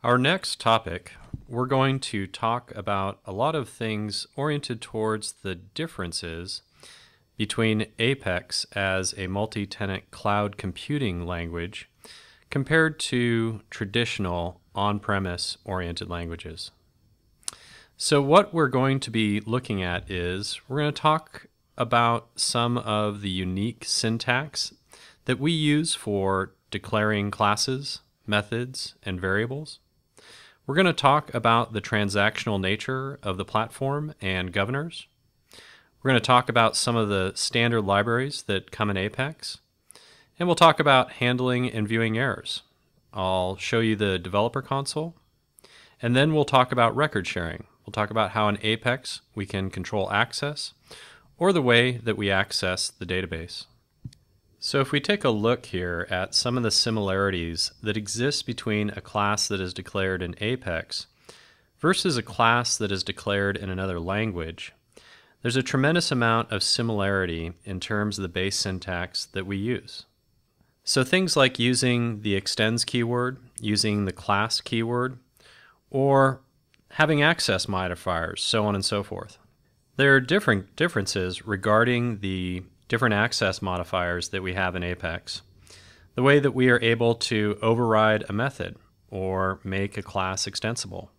Our next topic, we're going to talk about a lot of things oriented towards the differences between Apex as a multi-tenant cloud computing language compared to traditional on-premise oriented languages. So what we're going to be looking at is we're going to talk about some of the unique syntax that we use for declaring classes, methods, and variables. We're going to talk about the transactional nature of the platform and governors. We're going to talk about some of the standard libraries that come in Apex. And we'll talk about handling and viewing errors. I'll show you the developer console. And then we'll talk about record sharing. We'll talk about how in Apex we can control access or the way that we access the database. So if we take a look here at some of the similarities that exist between a class that is declared in Apex versus a class that is declared in another language, there's a tremendous amount of similarity in terms of the base syntax that we use. So things like using the extends keyword, using the class keyword, or having access modifiers, so on and so forth. There are differences regarding the different access modifiers that we have in Apex. The way that we are able to override a method or make a class extensible.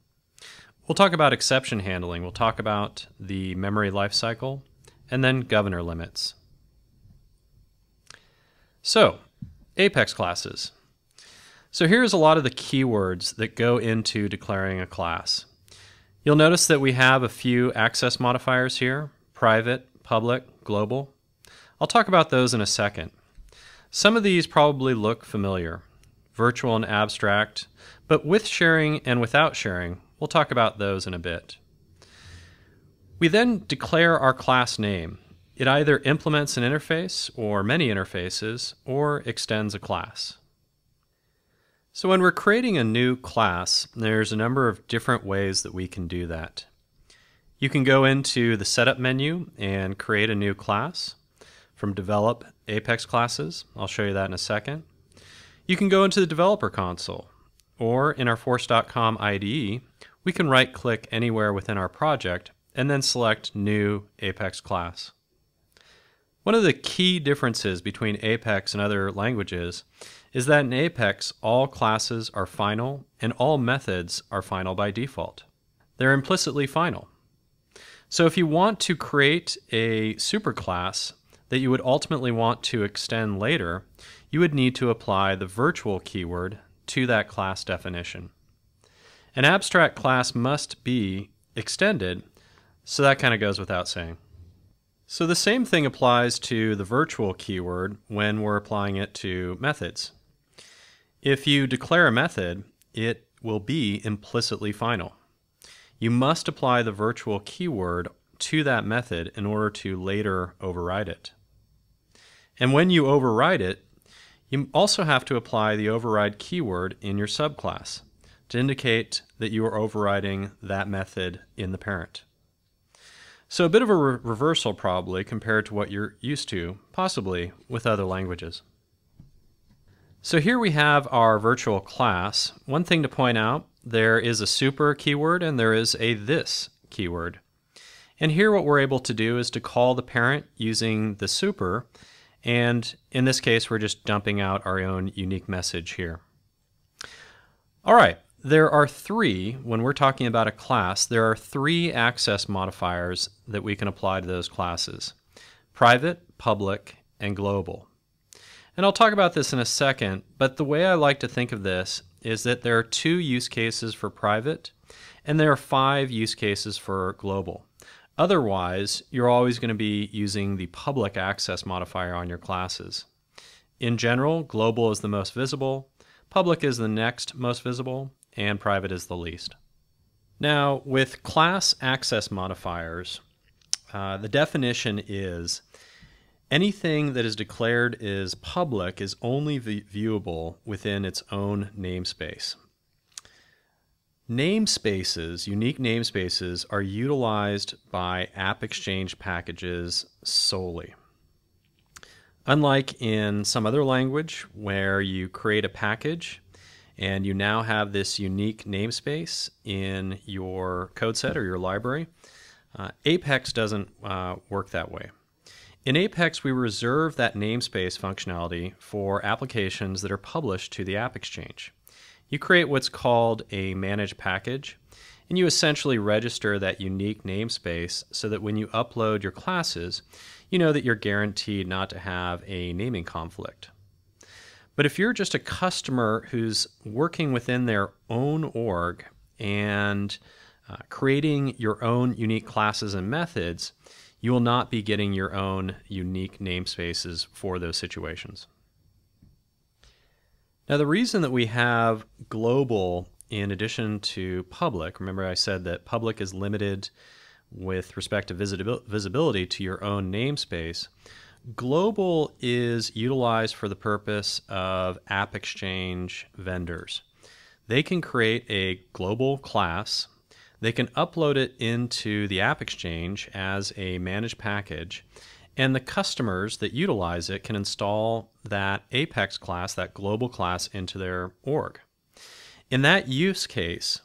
We'll talk about exception handling, we'll talk about the memory lifecycle, and then governor limits. So, Apex classes. So here's a lot of the keywords that go into declaring a class. You'll notice that we have a few access modifiers here: private, public, global. I'll talk about those in a second. Some of these probably look familiar, virtual and abstract, but with sharing and without sharing, we'll talk about those in a bit. We then declare our class name. It either implements an interface or many interfaces or extends a class. So when we're creating a new class, there's a number of different ways that we can do that. You can go into the setup menu and create a new class from develop Apex classes. I'll show you that in a second. You can go into the developer console, or in our Force.com IDE, we can right-click anywhere within our project and then select New Apex Class. One of the key differences between Apex and other languages is that in Apex, all classes are final and all methods are final by default. They're implicitly final. So if you want to create a superclass that you would ultimately want to extend later, you would need to apply the virtual keyword to that class definition. An abstract class must be extended, so that kind of goes without saying. So the same thing applies to the virtual keyword when we're applying it to methods. If you declare a method, it will be implicitly final. You must apply the virtual keyword to that method in order to later override it. And when you override it, you also have to apply the override keyword in your subclass to indicate that you are overriding that method in the parent. So a bit of a reversal probably compared to what you're used to, possibly with other languages. So here we have our virtual class. One thing to point out, there is a super keyword and there is a this keyword. And here what we're able to do is to call the parent using the super, and in this case we're just dumping out our own unique message here. Alright, there are three, when we're talking about a class, there are three access modifiers that we can apply to those classes: private, public, and global. And I'll talk about this in a second, but the way I like to think of this is that there are 2 use cases for private and there are 5 use cases for global. Otherwise, you're always going to be using the public access modifier on your classes. In general, global is the most visible, public is the next most visible, and private is the least. Now, with class access modifiers, the definition is anything that is declared as public is only viewable within its own namespace. Namespaces, unique namespaces, are utilized by AppExchange packages solely. Unlike in some other language where you create a package And you now have this unique namespace in your code set or your library. Apex doesn't work that way. In Apex, we reserve that namespace functionality for applications that are published to the AppExchange. You create what's called a managed package, and you essentially register that unique namespace so that when you upload your classes, you know that you're guaranteed not to have a naming conflict. But if you're just a customer who's working within their own org and creating your own unique classes and methods, you will not be getting your own unique namespaces for those situations. Now, the reason that we have global in addition to public, remember I said that public is limited with respect to visibility to your own namespace. Global is utilized for the purpose of AppExchange vendors. They can create a global class. They can upload it into the AppExchange as a managed package, and the customers that utilize it can install that Apex class, that global class, into their org. In that use case,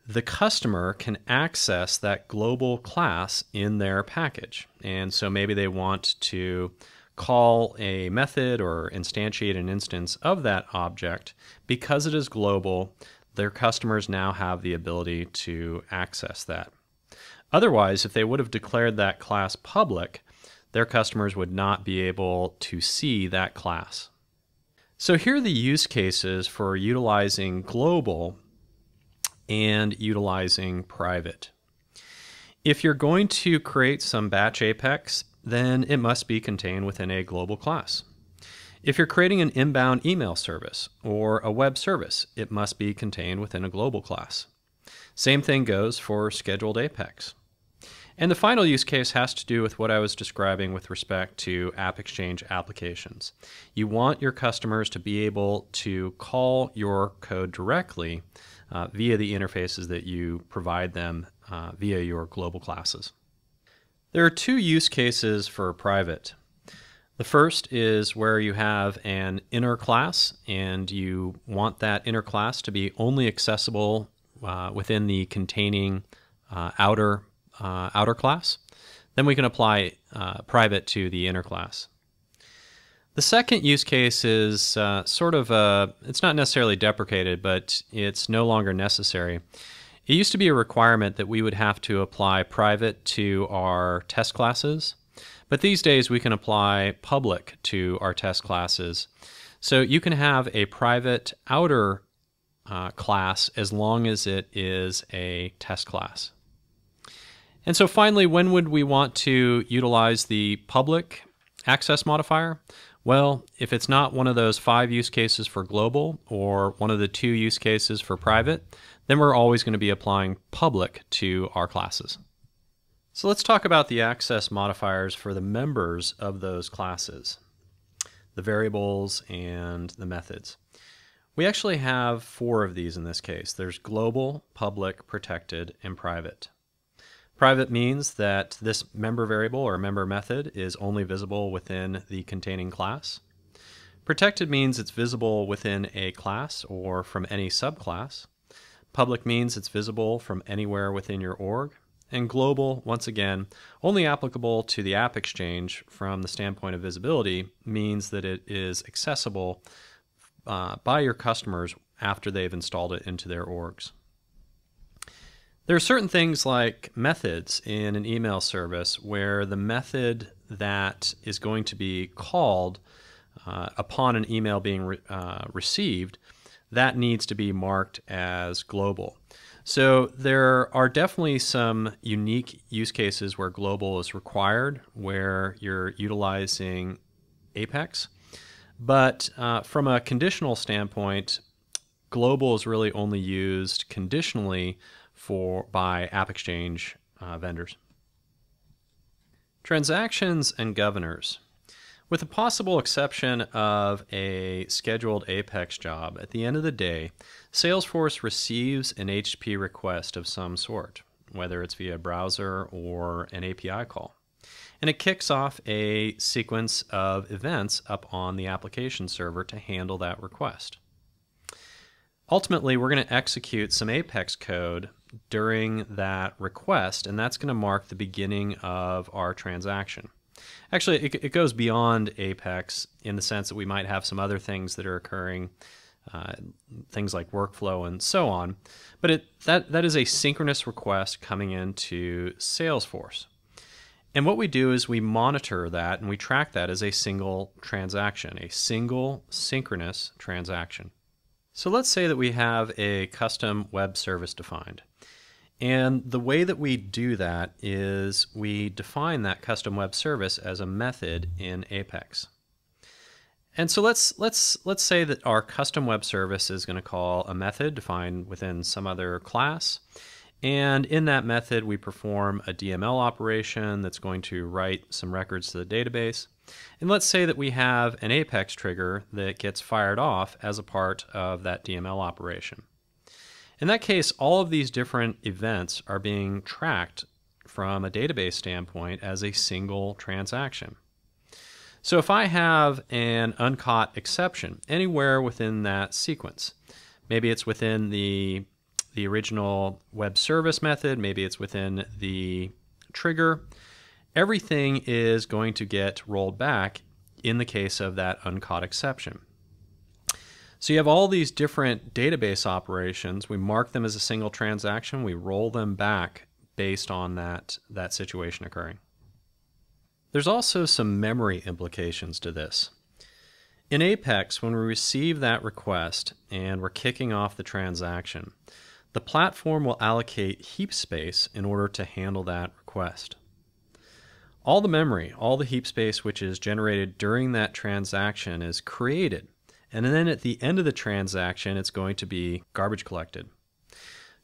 the customer can access that global class in their package. And so maybe they want to call a method or instantiate an instance of that object. Because it is global, their customers now have the ability to access that. Otherwise, if they would have declared that class public, their customers would not be able to see that class. So here are the use cases for utilizing global and utilizing private. If you're going to create some batch Apex, then it must be contained within a global class. If you're creating an inbound email service or a web service, it must be contained within a global class. Same thing goes for scheduled Apex. And the final use case has to do with what I was describing with respect to AppExchange applications. You want your customers to be able to call your code directly via the interfaces that you provide them via your global classes. There are two use cases for private. The first is where you have an inner class and you want that inner class to be only accessible within the containing outer class. Then we can apply private to the inner class. The second use case is it's not necessarily deprecated, but it's no longer necessary. It used to be a requirement that we would have to apply private to our test classes, but these days we can apply public to our test classes. So you can have a private outer class as long as it is a test class. And so finally, when would we want to utilize the public access modifier? Well, if it's not one of those 5 use cases for global or one of the 2 use cases for private, then we're always going to be applying public to our classes. So let's talk about the access modifiers for the members of those classes, the variables and the methods. We actually have 4 of these in this case. There's global, public, protected, and private. Private means that this member variable or member method is only visible within the containing class. Protected means it's visible within a class or from any subclass. Public means it's visible from anywhere within your org. And global, once again, only applicable to the AppExchange from the standpoint of visibility, means that it is accessible by your customers after they've installed it into their orgs. There are certain things like methods in an email service where the method that is going to be called upon an email being received, that needs to be marked as global. So there are definitely some unique use cases where global is required, where you're utilizing Apex. But from a conditional standpoint, global is really only used conditionally by AppExchange vendors. Transactions and governors. With the possible exception of a scheduled Apex job, at the end of the day, Salesforce receives an HTTP request of some sort, whether it's via browser or an API call. And it kicks off a sequence of events up on the application server to handle that request. Ultimately, we're going to execute some Apex code during that request, and that's going to mark the beginning of our transaction. Actually, it goes beyond Apex in the sense that we might have some other things that are occurring, things like workflow and so on, but that is a synchronous request coming into Salesforce. And what we do is we monitor that and we track that as a single transaction, a single synchronous transaction. So let's say that we have a custom web service defined. And the way that we do that is we define that custom web service as a method in Apex. And so let's say that our custom web service is going to call a method defined within some other class. And in that method, we perform a DML operation that's going to write some records to the database. And let's say that we have an Apex trigger that gets fired off as a part of that DML operation. In that case, all of these different events are being tracked from a database standpoint as a single transaction. So if I have an uncaught exception anywhere within that sequence, maybe it's within the original web service method, maybe it's within the trigger, everything is going to get rolled back in the case of that uncaught exception. So you have all these different database operations. We mark them as a single transaction. We roll them back based on that situation occurring. There's also some memory implications to this. In Apex, when we receive that request and we're kicking off the transaction, the platform will allocate heap space in order to handle that request. All the memory, all the heap space which is generated during that transaction is created, and then at the end of the transaction it's going to be garbage collected.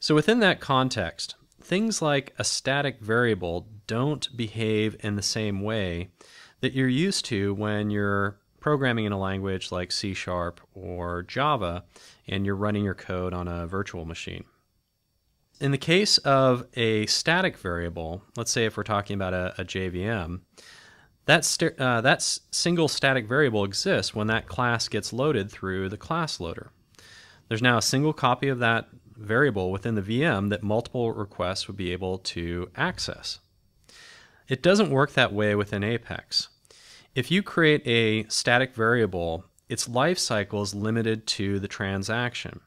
So within that context, things like a static variable don't behave in the same way that you're used to when you're programming in a language like C# or Java and you're running your code on a virtual machine. In the case of a static variable, let's say if we're talking about a JVM, that single static variable exists when that class gets loaded through the class loader. There's now a single copy of that variable within the VM that multiple requests would be able to access. It doesn't work that way within Apex. If you create a static variable, its life cycle is limited to the transaction.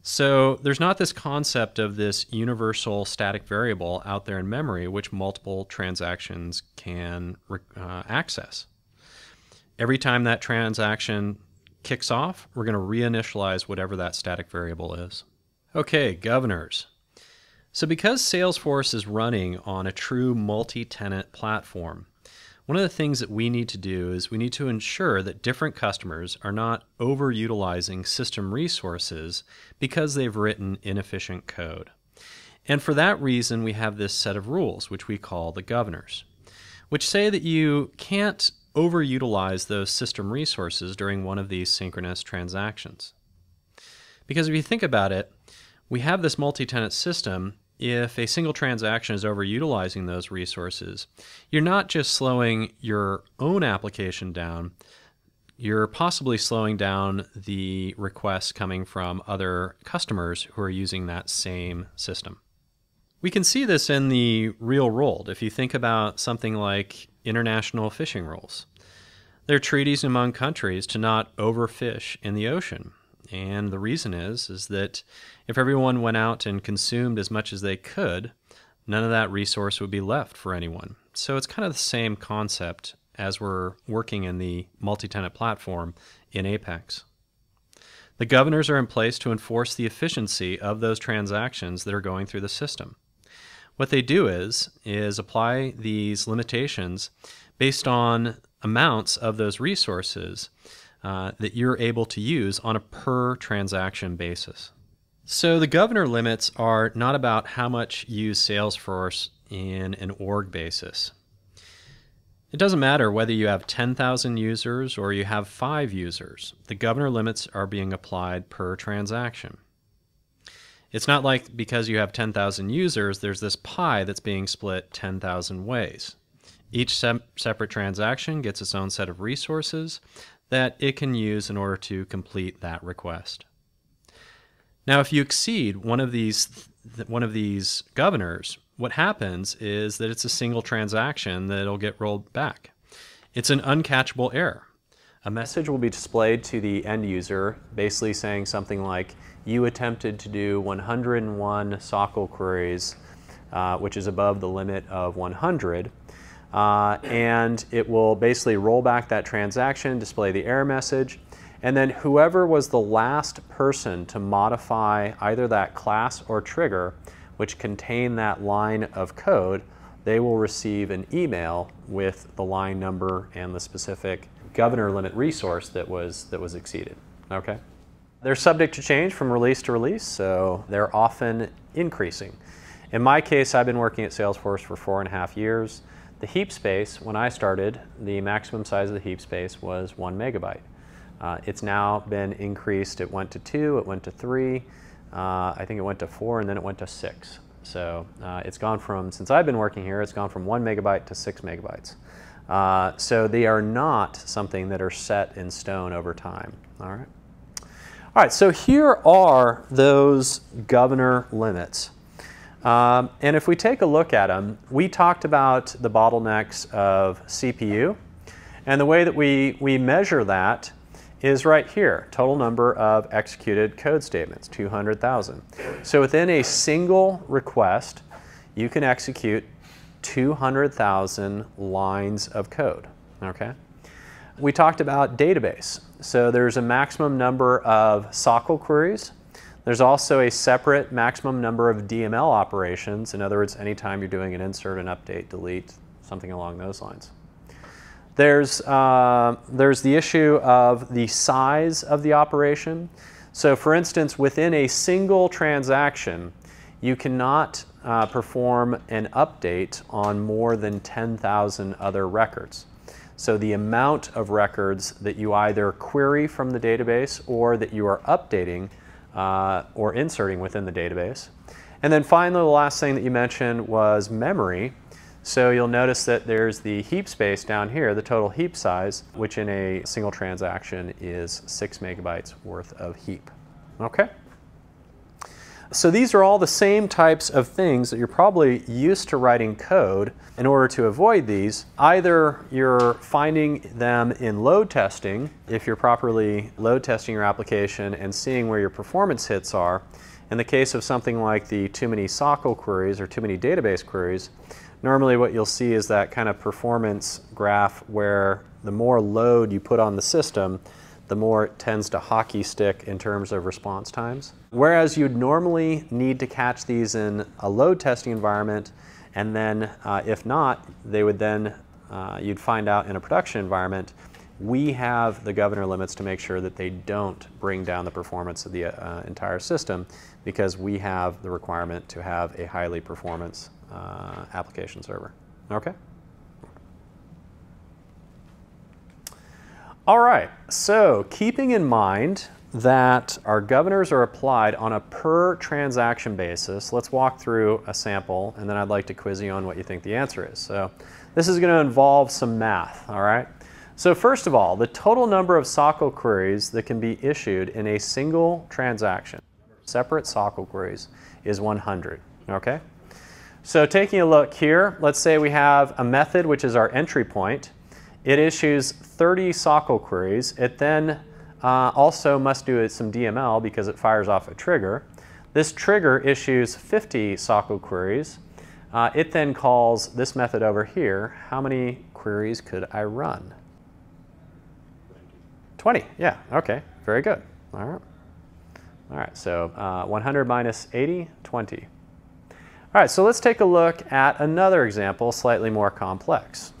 So there's not this concept of this universal static variable out there in memory which multiple transactions can access. Every time that transaction kicks off, we're going to reinitialize whatever that static variable is. Okay, governors. So because Salesforce is running on a true multi-tenant platform, one of the things that we need to do is we need to ensure that different customers are not overutilizing system resources because they've written inefficient code. And for that reason, we have this set of rules, which we call the governors, which say that you can't overutilize those system resources during one of these synchronous transactions. Because if you think about it, we have this multi-tenant system. If a single transaction is overutilizing those resources, you're not just slowing your own application down, you're possibly slowing down the requests coming from other customers who are using that same system. We can see this in the real world. If you think about something like international fishing rules, there are treaties among countries to not overfish in the ocean. And the reason is that if everyone went out and consumed as much as they could, none of that resource would be left for anyone. So it's kind of the same concept as we're working in the multi-tenant platform in Apex. The governors are in place to enforce the efficiency of those transactions that are going through the system. What they do is apply these limitations based on amounts of those resources that you're able to use on a per transaction basis. So the governor limits are not about how much you use Salesforce in an org basis. It doesn't matter whether you have 10,000 users or you have 5 users. The governor limits are being applied per transaction. It's not like because you have 10,000 users, there's this pie that's being split 10,000 ways. Each separate transaction gets its own set of resources that it can use in order to complete that request. Now, if you exceed one of these governors, what happens is that it's a single transaction that'll get rolled back. It's an uncatchable error. A message will be displayed to the end user, basically saying something like, you attempted to do 101 SOQL queries, which is above the limit of 100. And it will basically roll back that transaction, display the error message, and then whoever was the last person to modify either that class or trigger which contain that line of code, they will receive an email with the line number and the specific governor limit resource that was exceeded. Okay? They're subject to change from release to release, so they're often increasing. In my case, I've been working at Salesforce for 4.5 years. The heap space, when I started, the maximum size of the heap space was 1 megabyte. It's now been increased. It went to 2, it went to 3, I think it went to 4, and then it went to 6. So it's gone from, since I've been working here, it's gone from 1 megabyte to 6 megabytes. So they are not something that are set in stone over time. All right. All right, so here are those governor limits. And if we take a look at them, we talked about the bottlenecks of CPU. And the way that we measure that is right here, total number of executed code statements, 200,000. So within a single request, you can execute 200,000 lines of code. Okay? We talked about database. So there's a maximum number of SOQL queries. There's also a separate maximum number of DML operations. In other words, anytime you're doing an insert, an update, delete, something along those lines. There's the issue of the size of the operation. So for instance, within a single transaction, you cannot perform an update on more than 10,000 other records. So the amount of records that you either query from the database or that you are updating or inserting within the database. And then finally, the last thing that you mentioned was memory. So you'll notice that there's the heap space down here, the total heap size, which in a single transaction is 6 megabytes worth of heap. Okay? So these are all the same types of things that you're probably used to writing code. In order to avoid these, either you're finding them in load testing, if you're properly load testing your application and seeing where your performance hits are. In the case of something like the too many SOQL queries or too many database queries, normally what you'll see is that kind of performance graph where the more load you put on the system, the more it tends to hockey stick in terms of response times. Whereas you'd normally need to catch these in a load testing environment, and then if not, they would then, you'd find out in a production environment. We have the governor limits to make sure that they don't bring down the performance of the entire system, because we have the requirement to have a highly performance application server. Okay? All right, so keeping in mind that our governors are applied on a per transaction basis, let's walk through a sample, and then I'd like to quiz you on what you think the answer is. So this is going to involve some math, all right? So first of all, the total number of SOQL queries that can be issued in a single transaction, separate SOQL queries, is 100, okay? So taking a look here, let's say we have a method which is our entry point. It issues 30 SOQL queries. It then also must do some DML because it fires off a trigger. This trigger issues 50 SOQL queries. It then calls this method over here. How many queries could I run? 20, yeah, okay, very good. All right. All right, so 100 minus 80, 20. All right, so let's take a look at another example, slightly more complex.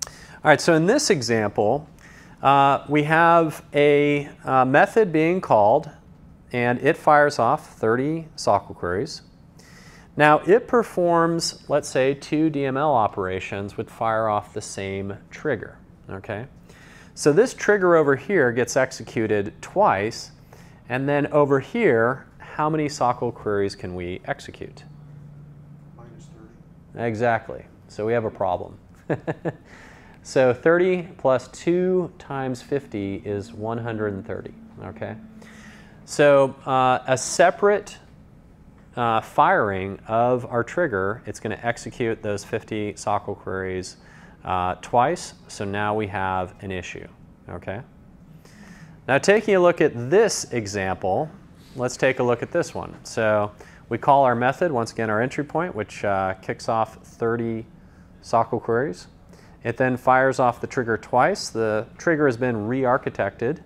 All right, so in this example, we have a method being called, and it fires off 30 SOQL queries. Now, it performs, let's say, 2 DML operations which fire off the same trigger, okay? So this trigger over here gets executed twice, and then over here, how many SOQL queries can we execute? Minus 30. Exactly. So we have a problem. So 30 plus 2 times 50 is 130, okay? So a separate firing of our trigger, it's going to execute those 50 SOQL queries twice. So now we have an issue. Okay. Now taking a look at this example, let's take a look at this one. So we call our method, once again our entry point, which kicks off 30 SOQL queries. It then fires off the trigger twice. The trigger has been re-architected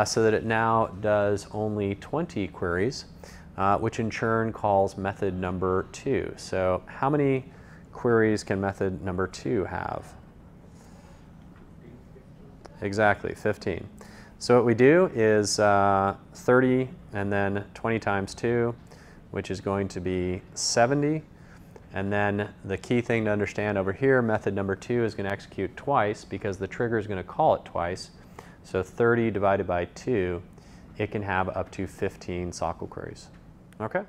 so that it now does only 20 queries, which in turn calls method number 2. So how many queries can method number 2 have? Exactly, 15. So what we do is 30 and then 20 times 2, which is going to be 70. And then the key thing to understand over here, method number 2 is going to execute twice because the trigger is going to call it twice. So 30 divided by 2, it can have up to 15 SOQL queries. Okay?